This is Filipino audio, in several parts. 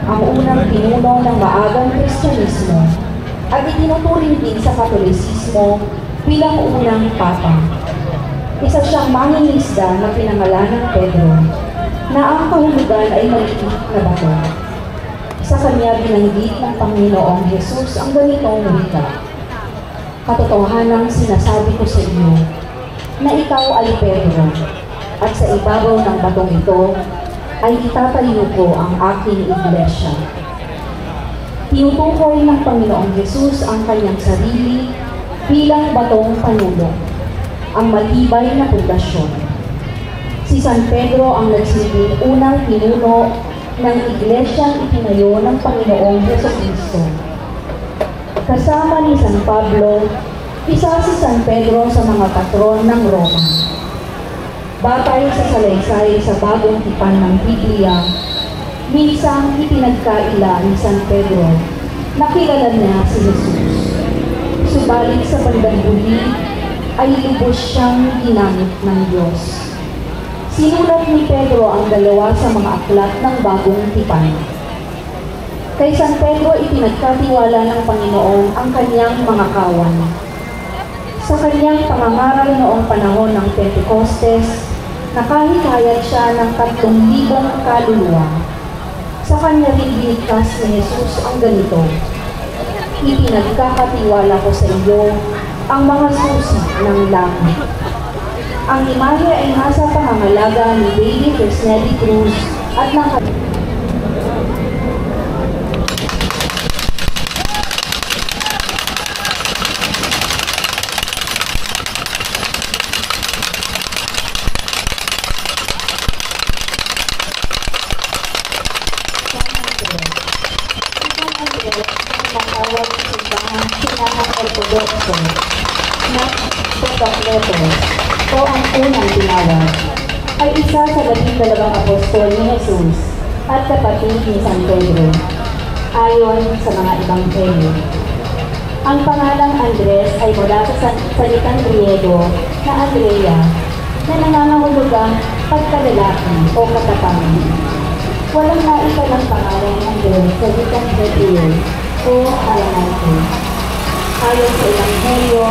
ang unang pinuno ng maagang Kristyanismo at itinuturing din sa Katolisismo bilang unang papa. Isa siyang mangingisda na pinangalanang Pedro, na ang kahulugan ay maliit na bato. Sa kanya binanggit ng Panginoong Hesus ang ganitong wika: "Katotohanang sinasabi ko sa iyo, na ikaw ay Pedro, at sa ibabaw ng batong ito ay itatayo ko ang aking iglesia." Tinutukoy ng Panginoong Hesus ang kanyang sarili bilang batong panulong, ang matibay na pundasyon. Si San Pedro ang nagsilbing unang pinuno ng iglesyang itinayo ng Panginoong Jesucristo. Kasama ni San Pablo, isa si San Pedro sa mga patron ng Roma. Batay sa salaysay sa bagong tipan ng Biblia, minsang ipinagkaila ni San Pedro na kilala niya si Jesus. Subalit sa bandang huli ay lubos siyang ginamit ng Diyos. Sinulat ni Pedro ang dalawa sa mga aklat ng bagong tipan. Kay San Pedro ipinagkatiwala ng Panginoon ang kanyang mga kawan. Sa kanyang pangangaral noong panahon ng Pentecostes, nakahikayat siya ng 3,000 kaluluwa. Sa kanya rin binigkas ni Jesus ang ganito: "Ipinagkakatiwala ko sa iyo ang mga susi ng langit." Ang imahe ay nasa pangangalaga ni David Resnedi Cruz at o ang unang tinawag, ay isa sa 12 apostol ni Jesus at kapatid ni San Pedro, ayon sa mga ebanghelyo. Ang pangalang Andres ay mula sa salitang Griego na Andrea, na nangangahulugang pagkalalaki o katapangan. Walang naitalang pangalang Andres sa salitang Hebreo o Aramaico. Ayon sa ebanghelyo,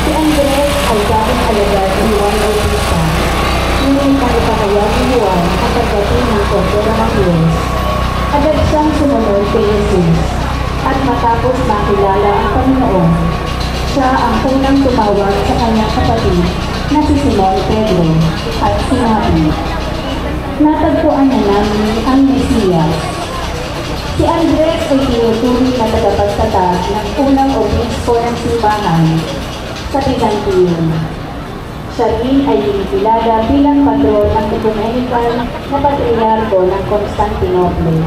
si Andres ay dating alagad ni Juan Bautista. Ngunit nakipahayag ni Juan ang pagdating ng Kordero ng Diyos. Agad siyang sumunod kay Jesus, at matapos makilala ang Panginoon, siya ang unang tumawag sa kanyang kapatid na si Simon Pedro at sinabi, "Natagpuan na namin ang Mesiyas." Si Andres ay tinuturing na tagapagtatag ng unang obispo ng simbahan sa Byzantium. Siya rin ay kinikilala bilang patron ng ekumenikal na patriarko ng Constantinople.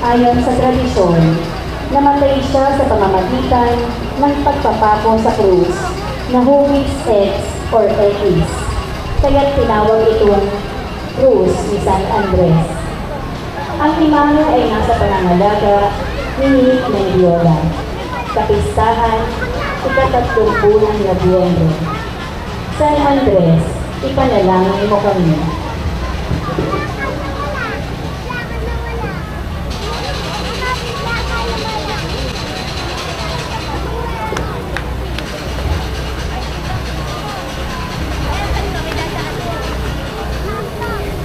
Ayon sa tradisyon, namatay siya sa pamamagitan ng pagpapako sa krus na huwis X or X, kaya't tinawag itong krus ni San Andres. Ang imahe ay nasa panangalaga ni Mendiola, kapistahan, 30 ng Nobyembre. San Andres, ipanalangin mo kami.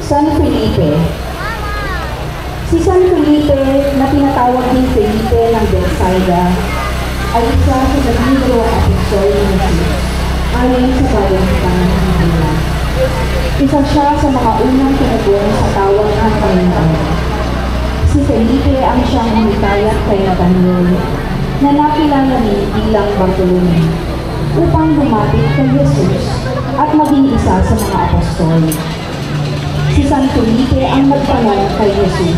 San Felipe. Si San Felipe, na tinatawag din Felipe ng Bethsaida, ay isa sa 12 apostol ni Jesus, ayon sa bagong tipan ng Biblia. Isa siya sa mga unang tumugon sa tawag ng Panginoon. Si Felipe ang siyang humikayat kay Nathanael, na nakilala ni bilang Bartolome, upang lumapit kay Jesus at maging isa sa mga apostol. Si San Felipe ang nagtanong kay Jesus,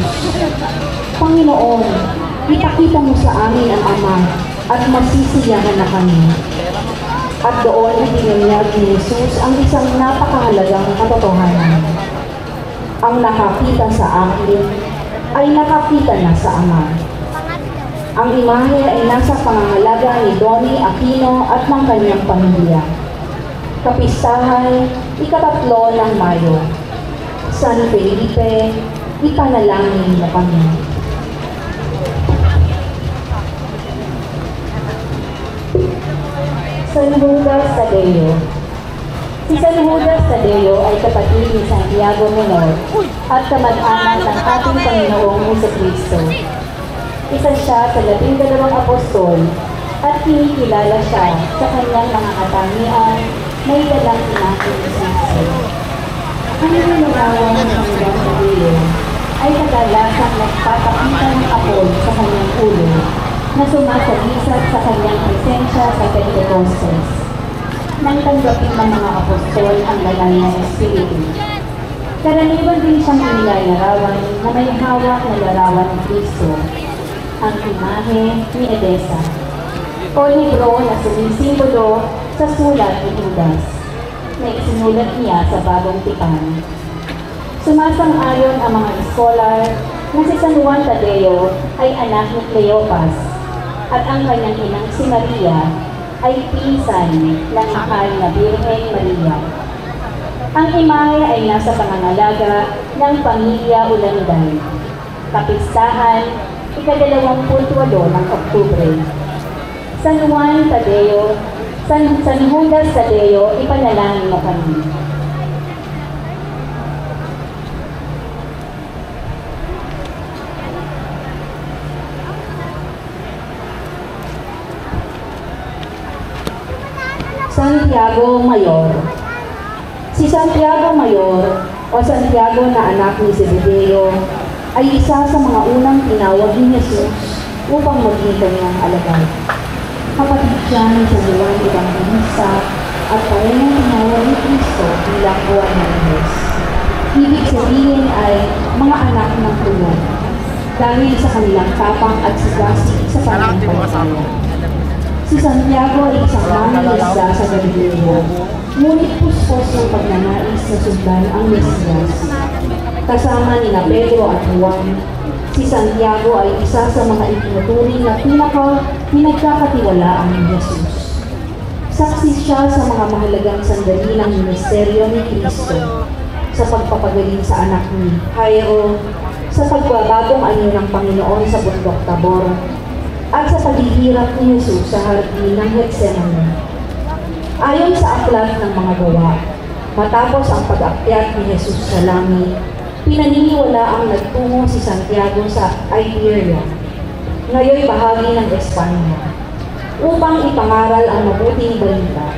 "Panginoon, ipakita mo sa amin ang Ama at masisiyahan na kami." At doon ibinunyag ni Jesus ang isang napakahalagang katotohanan: "Ang nakakita sa akin ay nakakita na sa Ama." Ang imahe ay nasa pangangalaga ni Donnie Aquino at ng kanyang pamilya. Kapistahan, 3 ng Mayo. San Felipe, ipanalangin mo kami. San Judas Tadeo. Si San Judas Tadeo ay kapatid ni Santiago Menor at kamag-anak ng ating Panginoong Jesucristo. Isa siya sa 12 apostol at kinikilala siya sa kanyang mga katangian na idalang inaking Kristo. Ang nilalawan ng Judas Tadeo ay kadalasang nagpapakita ng apoy sa kanyang ulo na sumasagisat sa kanyang presensya sa Pentecostes nang tanggapin ng mga apostol ang banal na Espiritu. Karaniwan din siyang inilalarawan na may hawak na larawan ng Kristo, ang imahe ni Edesa, o libro na sumisimbolo sa sulat ni Judas, na isinulat niya sa Bagong Tipan. Sumasang-ayon ang mga scholar na si San Juan Tadeo ay anak ni Cleopas at ang kanyang inang si Maria ay pinsan ng mahal na Birhen Maria. Ang imahe ay nasa pangangalaga ng pamilya Ulanday. Kapistahan, ika-28 ng Oktubre. San Juan Tadeo, San Judas Tadeo, ipanalangin mo kami. Santiago Mayor. Si Santiago Mayor o Santiago na anak ni Zebedeo ay isa sa mga unang tinawag ni Jesus upang maging kanyang alagad. Kapatid siya ni San Juan Evangelista at parehong tinawag ni Cristo bilang buwan ng Diyos. Ibig sabihin ay mga anak ng tulong dahil sa kanilang tapang at sigasig sa pananampalataya. Si Santiago ay isang mangingisda sa Galilea, ngunit puspos ng pagnanais na sundan ang Mesiyas. Kasama ni Pedro at Juan, si Santiago ay isa sa mga itinuturing na pinagkakatiwalaan ni Jesus. Saksi siya sa mga mahalagang sandali ng ministeryo ni Cristo, sa pagpapagaling sa anak ni Jairo, sa pagbabagong anyo ng Panginoon sa bundok Tabor, at sa paghihirap ni Jesus sa hardin ng Getsemani. Ayon sa aklat ng mga gawa, matapos ang pag-akyat ni Jesus sa langit, pinaniniwala ang nagtungo si Santiago sa Iberia, ngayon bahagi ng Espanya, upang ipangaral ang mabuting balita.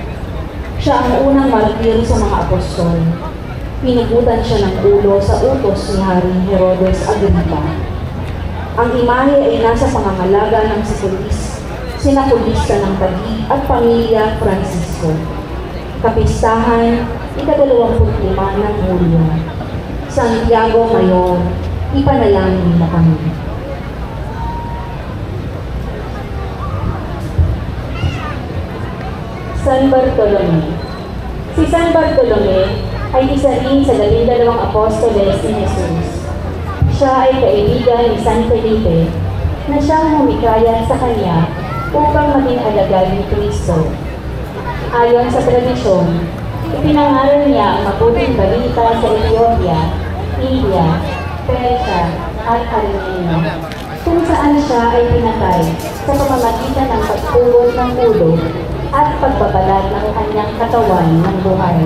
Siya ang unang martir sa mga apostol. Pinugutan siya ng ulo sa utos ni Haring Herodes Agripa. Ang imahe ay nasa pangangalaga ng sinakulista ng Taguig at pamilya Francisco. Kapistahan, ika-25 ng Hulyo. Santiago Mayor, ipanalangin mo kami. San Bartolome. Si San Bartolome ay isa rin sa 12 apostoles ni Jesus. Siya ay kaibigan ni San Felipe na siyang humikayat sa kanya upang maging alagad ni Cristo. Ayon sa tradisyon, ipinangaral niya ang mabuting balita sa Ethiopia, India, Persia at Armenia, kung saan siya ay pinatay sa pamamagitan ng pagpulot ng ulo at pagbabalat ng kanyang katawan ng buhay.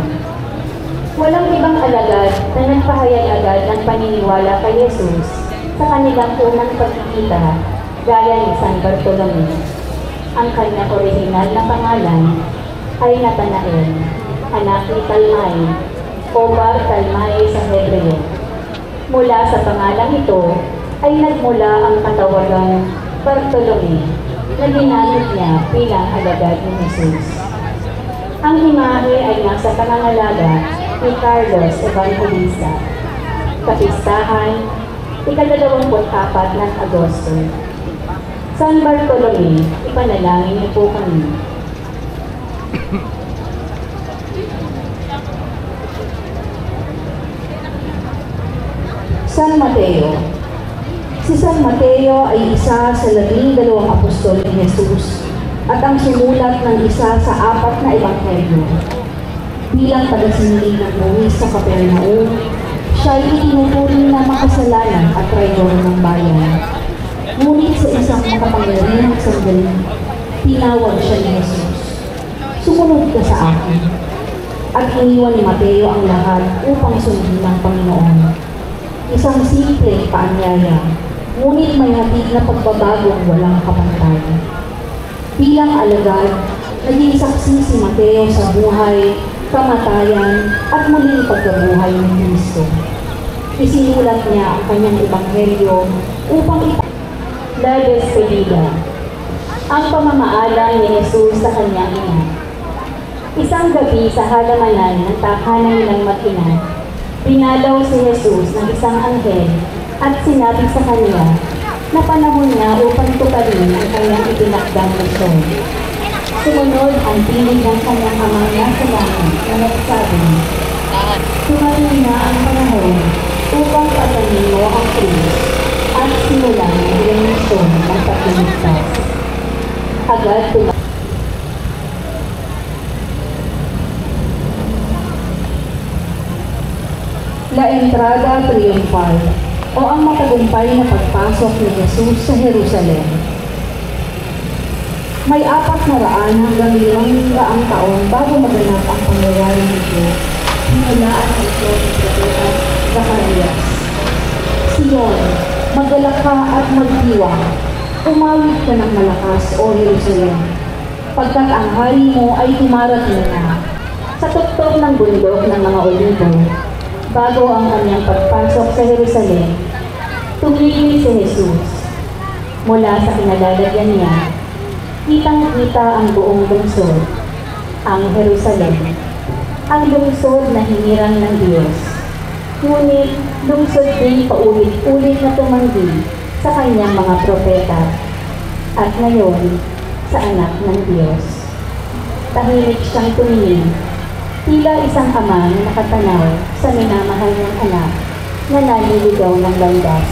Walang ibang alagad na nagpahayag agad ng paniniwala kay Jesus sa kanilang unang pagkikita gaya ni San Bartolome. Ang kanyang orihinal na pangalan ay Nathanael, anak ni Talmai, o Bar Talmai sa Hebreo. Mula sa pangalang ito ay nagmula ang katawagang Bartolome na ginamit niya bilang alagad ni Jesus. Ang imahe ay nasa pangangalaga ni Carlos Evangelista. Kapistahan, ika-24 ng Agosto. San Bartolome, ipanalangin niyo po kami. San Mateo. Si San Mateo ay isa sa 12 apostol ni Jesus at ang sumulat ng isa sa 4 na ebanghelyo. Bilang tagasimuling ng buwis sa Capernaum, siya ay itinuturing na makasalanan at traidor ng bayan. Ngunit sa isang makapangyarihang sandali, tinawag siya ni Jesus. Sumunod ka sa akin. At iniwan ni Mateo ang lahat upang sundin ng Panginoon. Isang simpleng paanyaya, ngunit may hatid na pagbabagong walang kapantay. Bilang alagad, naging saksi si Mateo sa buhay, kamatayan, at muling pagkabuhay ng Kristo. Isinulat niya ang kanyang ebanghelyo upang La Despedida, ang pamamaalam ni Jesus sa kanyang ina. Isang gabi sa halamanan ng tahanan nilang mag-ina, pinalaw si Jesus ng isang anghel at sinabi sa kanya na panahon na upang tuparin ang kanyang itinakdang misyon. Sumunod ang tinig ng kanyang amang nasa langit na nagsabi, "Tumarin na ang panahon upang patayin mo ang krus at simulan ang iyong misyon ng pagligtas." Agad La Entrada Triunfal, o ang matagumpay na pagpasok ni Jesus sa Jerusalem. May 400 hanggang 500 taon bago maganap ang pangyayari nito. Hinulaan ito ni Propeta Zacarias. Siyon, magdala ka at magdiwang. Umawit ka ng malakas, O Jerusalem, pagkat ang hari mo ay dumarating na. Sa tuktok ng bundok ng mga Olivo, bago ang kanyang pagpasok sa Jerusalem, tumingin si Jesus. Mula sa kinalalagyan niya, kitang-kita ang buong lungsod, ang Jerusalem, ang lungsod na hinirang ng Diyos. Ngunit lungsod din paulit-ulit na tumanggi sa kanyang mga propeta, at ngayon sa anak ng Diyos. Tahimik siyang tumingin, tila isang ama na nakatanaw sa minamahal niyang anak na naliligaw ng landas.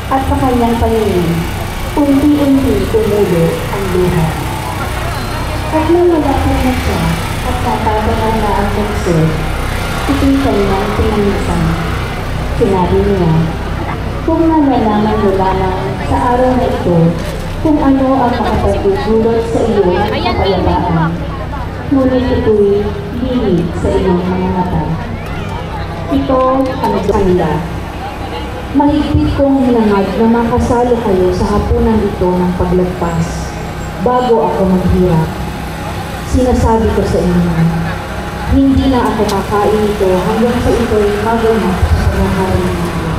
At sa kanyang paningin, unti-unti tumulo ang luha. At nang malapit na siya at tatatangan na ang lungsod, itikan niya ang pinanisan. Sinabi niya, "Kung nalalaman mo lamang sa araw na ito kung ano ang makapagdudulot sa iyo ng kapayapaan, ngunit ito'y linig sa iyong mga mata." Ito ang kanila. Mahigpit kong hinangad na makasalo kayo sa hapunan ito ng paglagpas bago ako maghirap. Sinasabi ko sa inyo, hindi na ako kakain ito hanggang sa ito'y maganap sa pagkakaroon ng Diyos.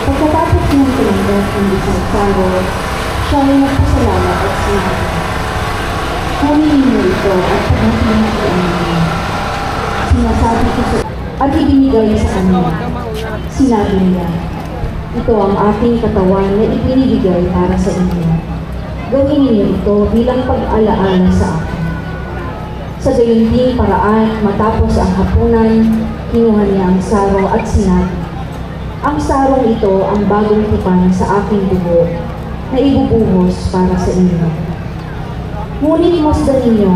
Pagkatapos niyang tinanggap ng isang saro, siya ay nagpasalamat at sinabi, "Kunin niyo ito at pagkakin na niyo." Sinasabi ko sa at ibinigay sa kanya. Sinabi niya, "Ito ang aking katawan na ibinibigay para sa inyo. Gawin niyo ito bilang pag-alaala sa akin." Sa gayon ding paraan, matapos ang hapunan, kinuha niya ang saro at sinabi, "Ang sarong ito ang bagong tipan sa aking dugo na ibubuhos para sa inyo. Ngunit masdan ninyo,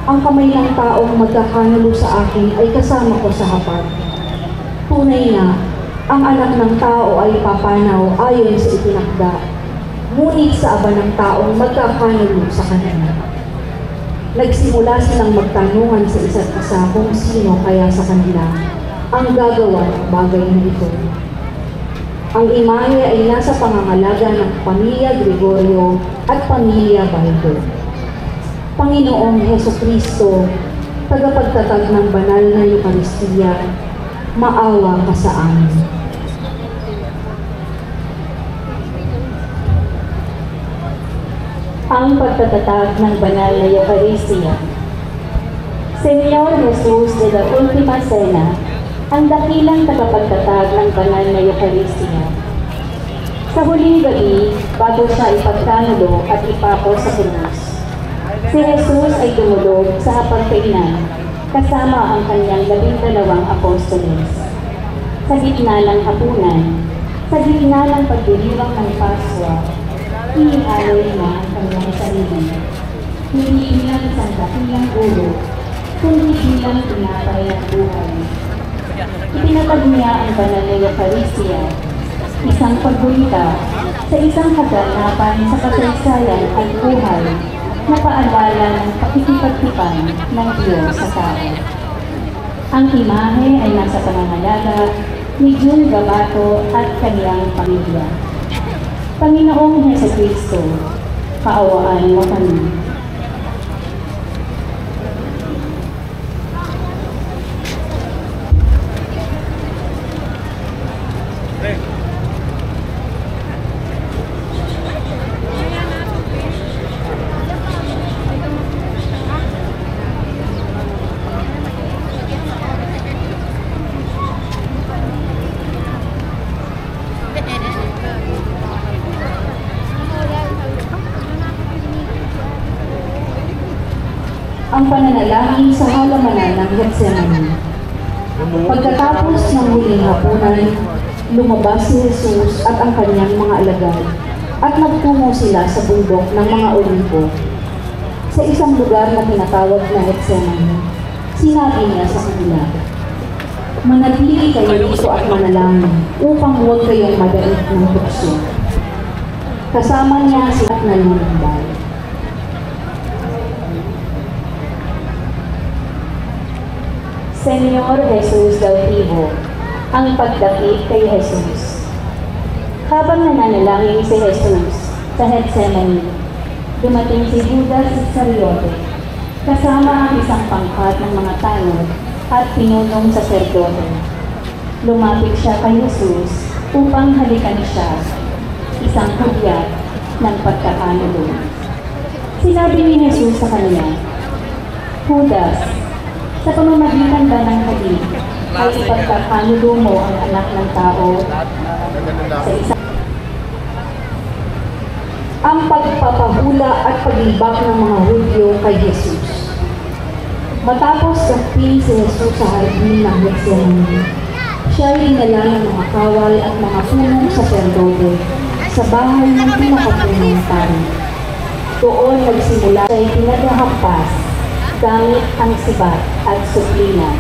ang kamay ng taong magkakanulo sa akin ay kasama ko sa hapag. Tunay na, ang anak ng tao ay papanaw ayon sa itinakda, ngunit sa aba ng taong magkakanulo sa kanya." Nagsimula silang magtanungan sa isa't isa kung sino kaya sa kanila ang gagawa ng bagay na ito. Ang imahe ay nasa pangangalaga ng Pamilya Gregorio at Pamilya Baldo. Panginoong Hesukristo, tagapagtatag ng banal na Eucharistia, maawa ka sa amin. Ang pagtatatag ng banal na Eucharistia. Señor Jesus de la Última Cena, ang dakilang tagapagtatag ng banal na Eucharistia. Sa huling gabi, bago siya ipagkanulo at ipako sa krus, si Jesus ay dumulog sa hapagkainan kasama ang kanyang 12 apostoles. Sa gitna ng hapunan, sa gitna ng pagdiriwang ng Paswa, inihalay niya ang kanyang sarili. Hindi bilang isang dakilang ulo, kundi bilang tinapay ng buhay. Ipinatag niya ang banal na Eucharistia, isang paggunita sa isang kaganapan sa kasaysayan at buhay na paalala ng pakikipagtipan ng Diyos sa tao. Ang imahe ay nasa pangangalaga ni June Gabato at kanyang pamilya. Panginoong Jesucristo, kaawaan mo kami. Ang pananalangin sa halamanan ng Getsemani. Pagkatapos ng huling hapunan, lumabas si Jesus at ang kanyang mga alagad at nagtungo sila sa bundok ng mga Olimpo. Sa isang lugar na tinatawag na Getsemani, sinabi niya sa kanila, "Manatili kayo dito at manalangin upang huwag kayong madait ng tukso." Kasama niya sila at nalulumbay. Señor Jesus del Tibo, ang pagdakip kay Jesus. Habang nananalangin si Jesus sa Getsemani, dumating si Judas Iscariote, kasama ang isang pangkat ng mga tanod at pinunong saserdote. Lumapit siya kay Jesus upang halikan siya, isang hudyat ng pagkakanulo. Sinabi ni Jesus sa kanya, "Judas, sa pamamagitan ba ng hadid ay ipagkakanulo mo ang anak ng tao sa isang..." Ang pagpapahula at paglibak ng mga Hudyo kay Jesus. Matapos sakpin si Jesus sa hardin ng Getsemani, siya ay dinala ng mga kawal at mga punong saserdote sa bahay ng pinakapunong pari. Doon nagsimula siya ay pinaghahampas gamit ang sibat at suplina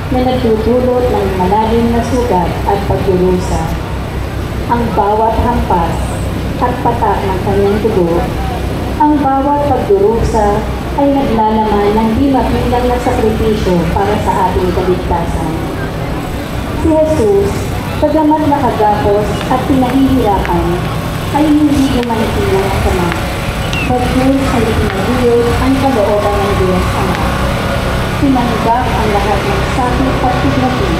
na nagdudulot ng malalim na sugat at pagdurusa. Ang bawat hampas at patak ng kanyang dugo, ang bawat pagdurusa ay naglalaman ng di mapilang na sakripisyo para sa ating kaligtasan. Si Jesus, bagamat nakagapos at pinahihirapan, ay hindi gumantilang ang sama. Pagkul ay itinaguyod ang kalooban ng Diyos Ama. Tinanggap ang lahat ng sakit at tignati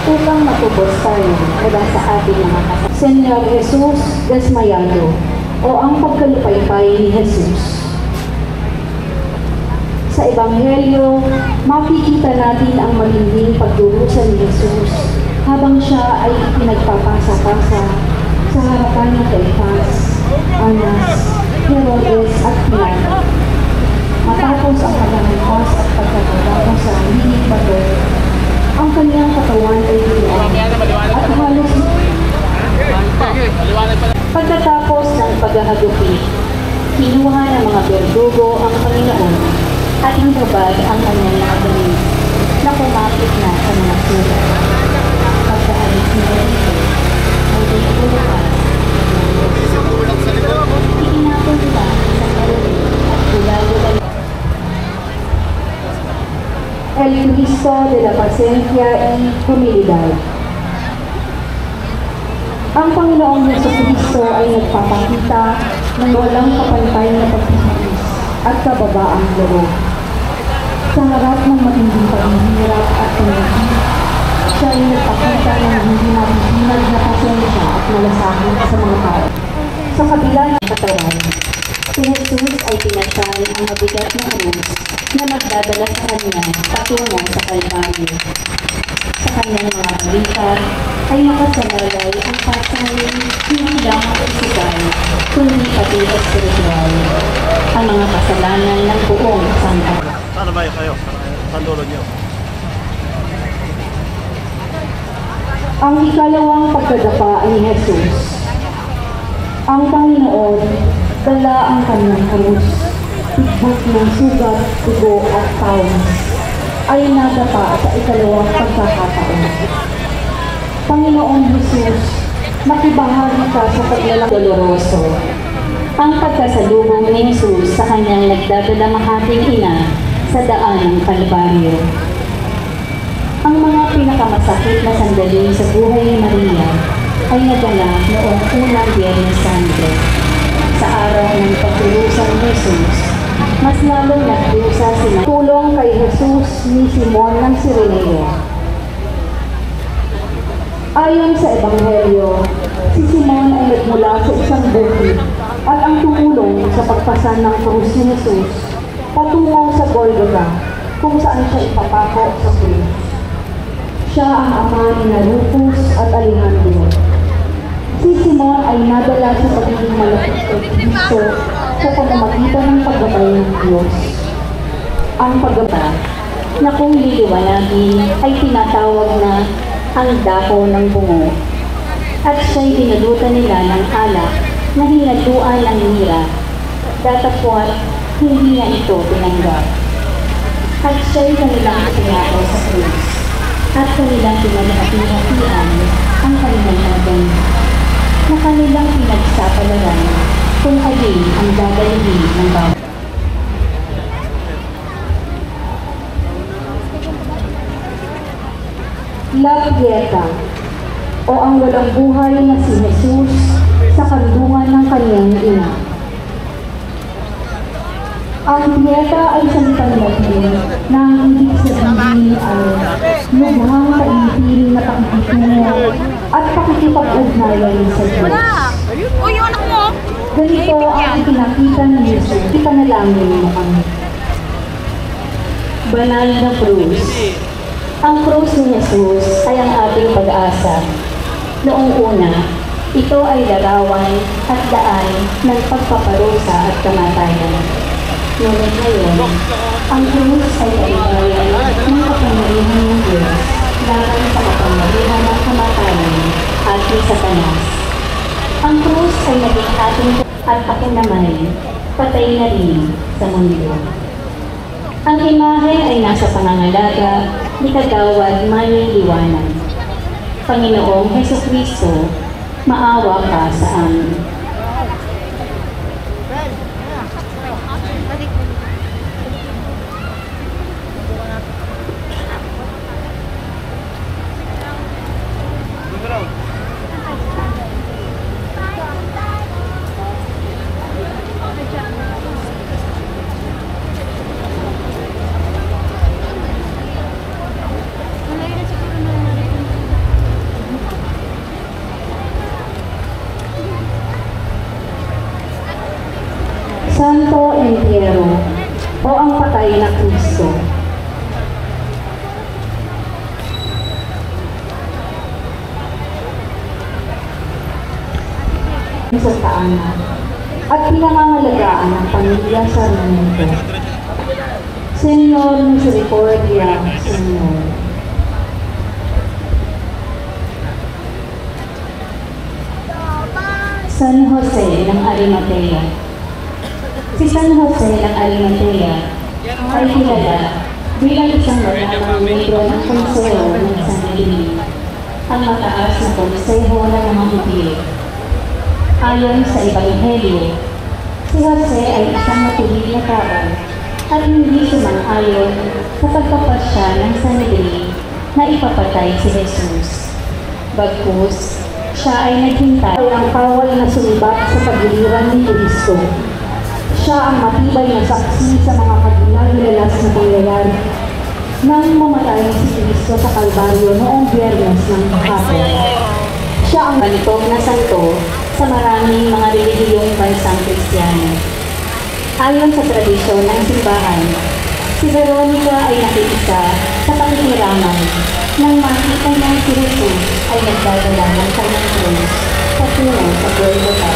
upang matubos tayo mula sa ating mga kasalanan. Señor Jesus Desmayado, o ang pagkalupaypay ni Jesus. Sa Ebanghelyo, makikita natin ang matinding pagdurusa ni Jesus habang siya ay pinagpapasa-pasa sa harapan ng Caifás, Anas, Herodes at Pilato. Matapos ang paghahampas at pagkakabako sa hilig bato, ang kanyang katawan ay binuang at halos pagkatapos ng paghahagupi, kinuha ng mga berdugo ang Panginoon at hinubad ang kanyang mga damit na kumapit na sa mga sulat. Pagkaalis niya dito, ay tinutulukan itinapon nila sa karoli at gula-gula. El Cristo de la Paciencia y Humildad. Ang Panginoong Jesucristo ay nagpapakita ng walang kapantay na pagtitiis at kababaang loob. Sa harap ng matinding paghihirap at pangyayari, siya ay nagpakita ng hindi nabihinag na pasensya at malasakit sa mga tao. Sa kabila ng katawan, si Jesus ay pinasay ang mabigat na krus na magdadala sa kanya patungo sa Kalbaryo. Sa kanyang mga balikat ay nakasalalay ang pasanin hindi lamang pisikal, kundi pati espiritual, ang mga kasalanan ng buong sanlibutan. Saan ba kayo? Saan dulo niyo? Ang ikalawang pagkadapa ni Jesus. Ang Panginoon, dala ang kanyang krus, tigbot ng sugat, dugo at tawag, ay nadapa sa ikalawang pagkakataon. Panginoong Jesus, makibahagi ka sa paglalang doloroso. ang pagkasalubong ni Jesus sa kanyang nagdadalamahating ina sa daan ng Kalbaryo. Ang mga pinakamasakit na sandali sa buhay ni Maria ay naganap noong unang Biyernes Santo. Sa araw ng pagkurusan ni Jesus, mas lalong nagdusa sina tulong kay Jesus ni Simon ng Cireneo. Ayon sa Ebanghelyo, si Simon ay nagmula sa isang bukid at ang tumulong sa pagpasan ng krus ni Jesus patungo sa Golgotha kung saan siya ipapako sa krus. Siya ang ama ni Rufus at Alejandro. Si Simon ay nadala sa pagiging malapit kay Kristo sa pamamagitan ng paggatay ng Diyos. Ang paggatay na kung liliwanagin ay tinatawag na ang dako ng bungo at siya'y dinalutan nila ng alak na hinaluan ng mira, datapwat hindi niya ito tinanggap. At siya'y kanilang pinakaw sa krus at kanilang pinalahati-hatian ang kanilang mga ganyan na kanilang pinagsapalaran kung alin ang dadalhin ng bawat. La Pieta, o ang walang buhay na si Jesus sa kandungan ng kanyang ina. Ang Pieta ay salitang Latin na ang ibig sabihin ay lubhang kaintiling na pakikitungo at pakikipag-ugnayan sa Diyos. Uy, yung anak mo! Ganito ang pinakita ni Jesus. Ipanalangin mo kami. Banal na krus. Ang krus ni Jesus ay ang ating pag-asa. Noong una, ito ay larawan at daan ng pagpaparusa at kamatayan. Ngunit ngayon, ang krus ay kaibayan ng kapangyarihan ng Diyos laban sa kapangyarihan ng kamatayan at ni Satanas. Ang krus ay naging ating at ako naman, patay na rin sa mundo. Ang imahe ay nasa pangangalaga ni Kagawad Manny Liwanag. Panginoong Hesukristo, maawa ka sa amin. Santo Entierro, o ang patay na Kristo. Sa taanan at pinangangalagaan ng pamilya sa mundo. Señor Misericordia, Señor. San Jose ng Arimatea. Si San Jose ng Arimatea ay kilala bilang isang maramang membro ng konseho ng Sanlili, ang mataas na konseho ng mga Hudyo. Ayon sa Ebanghelyo, si Jose ay isang matuwid na tao at hindi sumang-ayon sa pagpapasya ng Sanlili na ipapatay si Jesus. Bagkus, siya ay naghintay ang kawal na sumibat sa pagliliran ni Kristo. Siya ang matibay na saksi sa mga kadinal-lalas na pangyayari nang mamatay si Kristo sa Kalbaryo noong Biyernes ng hapon. Siya ang balitog na santo sa maraming mga relihiyong bansang Kristiyano. Ayon sa tradisyon ng simbahan, si Veronica ay nakiisa sa pakikiraman nang makita niya si Jesus ay nagdadala ng kanyang krus patungo sa Golgotha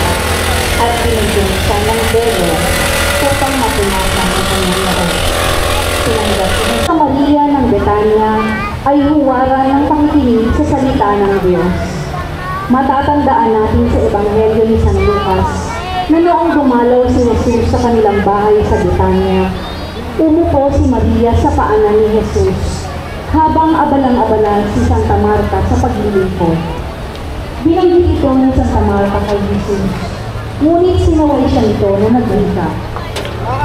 at binigyan siya ng belo upang mapunasan ang kanyang loob. Tinanggap niya sa Maria ng Betania ay huwara ng pakikinig sa salita ng Diyos. Matatandaan natin sa Ebanghelyo ni San Lucas na noong dumalaw si Jesus sa kanilang bahay sa Betania, umupo si Maria sa paanan ni Jesus habang abalang-abala si Santa Marta sa paglilingkod. Binanggit ito ng Santa Marta kay Jesus Ngunit sinaway siya nito na nagwika.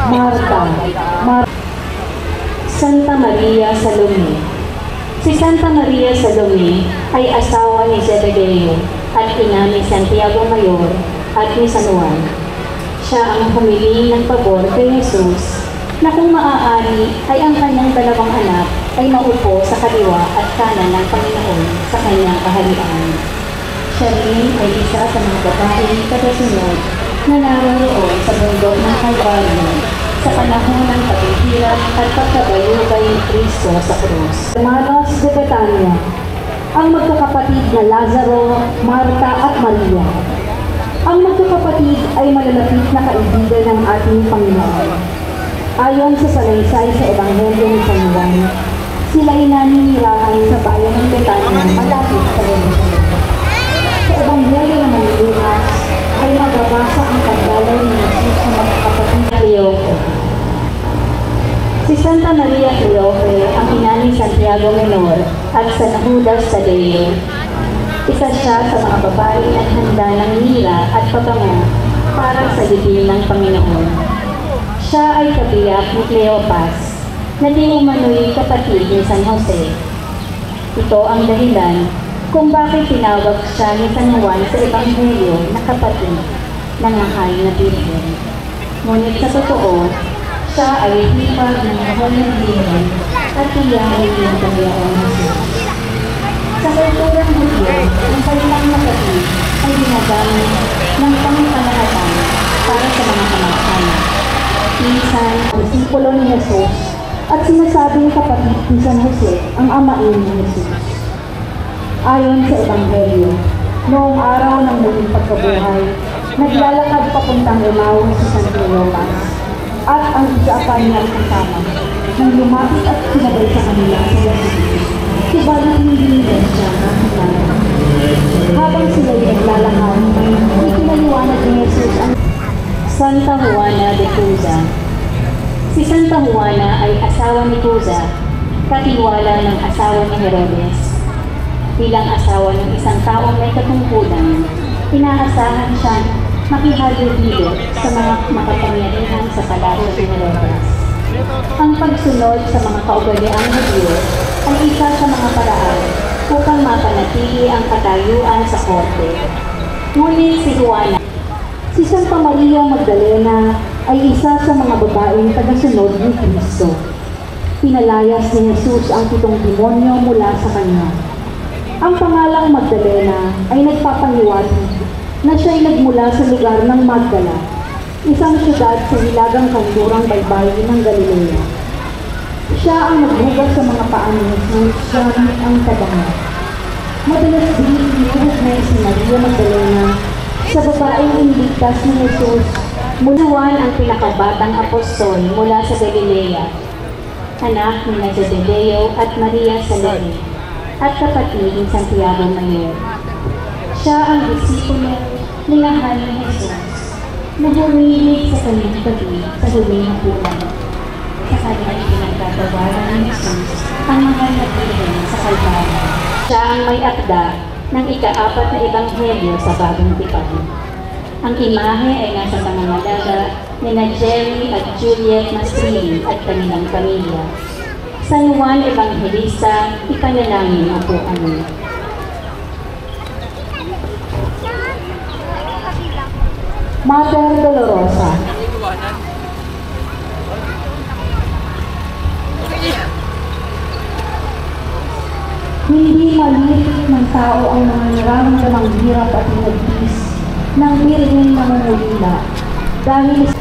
Marta, Santa Maria Salome. Si Santa Maria Salome ay asawa ni Zebedeo at ina ni Santiago Mayor at ni San Juan. Siya ang humiling ng pabor kay Jesus na kung maaari ay ang kanyang dalawang anak ay maupo sa kaliwa at kanan ng Panginoon sa kanyang kaharian. Siya rin ay isa sa mga babaeng tagasunod na naroroon sa bundok ng Kalbaryo sa panahon ng paghihirap at pagkabayubay ni Kristo sa krus. Hermanos de Betania, ang magkakapatid na Lazaro, Marta at Maria. Ang magkakapatid ay malalapit na kaibigan ng ating Panginoon. Ayon sa salaysay sa Ebanghelyo ni San Juan, sila ay naninirahan sa bayan ng Betania malapit sa Jerusalem. Sa Ebanghelyo naman ni Lucas ay mababasa ang pagdalaw ni Jesus sa magkakapatid na Cleofe. Si Santa Maria Cleofe ang ina ni Santiago Menor at San Judas Tadeo. Isa siya sa mga babae na handa ng mira at pabango para sa libing ng Panginoon. Siya ay kabiyak ni Cleopas na di umano'y kapatid ni San Jose. Ito ang dahilan kung bakit tinawag siya ni San Juan sa Ebanghelyo na kapatid ng mahal na Birhen. Ngunit sa totoo, siya ay hipag ng mahal na Birhen at tiyahin ng Panginoon Jesus. Sa kulturang Hudyo, ang kanilang kapatid ay ginagamit ng pangkalahatan para sa mga kamag-anak. Minsan, ang disipulo ni Jesus at sinasabing kapatid ni San Jose ang amain ni Jesus. Ayon sa Ebanghelyo, noong araw ng muling pagkabuhay, naglalakad papuntang Emmaus si San Cleopas at ang isa pa niyang kasama nang lumapit at sinabay sa kanila sa Jesus. Subalit hindi nila siya nakilala. Habang sila'y naglalakad, ipinaliwanag ni Jesus ang Santa Juana de Cuza. Si Santa Juana ay asawa ni Cuza, katiwala ng asawa ni Herodes. Bilang asawa ng isang taong may katungkulan, inaasahan siyang makihalubilo sa mga makapangyarihan sa palasyo ni Herodes. Ang pagsunod sa mga kaugaliang Hudyo ay isa sa mga paraan upang mapanatili ang katayuan sa korte. Ngunit si Juana, si Santa Maria Magdalena ay isa sa mga babaeng tagasunod ni Kristo. Pinalayas ni Jesus ang 7 demonyo mula sa kanya. Ang pangalang Magdalena ay nagpapaliwanag na siya ay nagmula sa lugar ng Magdala, isang syudad sa hilagang kanlurang baybayin ng Galilea. Siya ang naghugas sa mga paa ni Jesus gamit ang tabango. Madalas din inuugnay si Maria Magdalena sa babaeng iniligtas ni Jesus. Juan ang pinakabatang apostol mula sa Galilea, anak ni Zebedeo at Maria Salome, at kapatid ni Santiago Mayor. Siya ang disipulo ni mahal ni Jesus na humilig sa kanyang gabi sa huling hapunan. Sa kanyang pinagtatawaran ni Jesus ang mga nagbihin sa Kalbaryo. Siya ang may akda ng ika-4 na ebanghelyo sa Bagong Tipan. Ang imahe ay nasa pangangalaga ni Jerry at Juliet Masrini at kanilang pamilya. San Juan Evangelista, ipanalangin mo po ano. Mater Dolorosa. Hindi maliit ng tao ang mga nararamdamang hirap at hinagpis ng Birheng Nangungulila dahil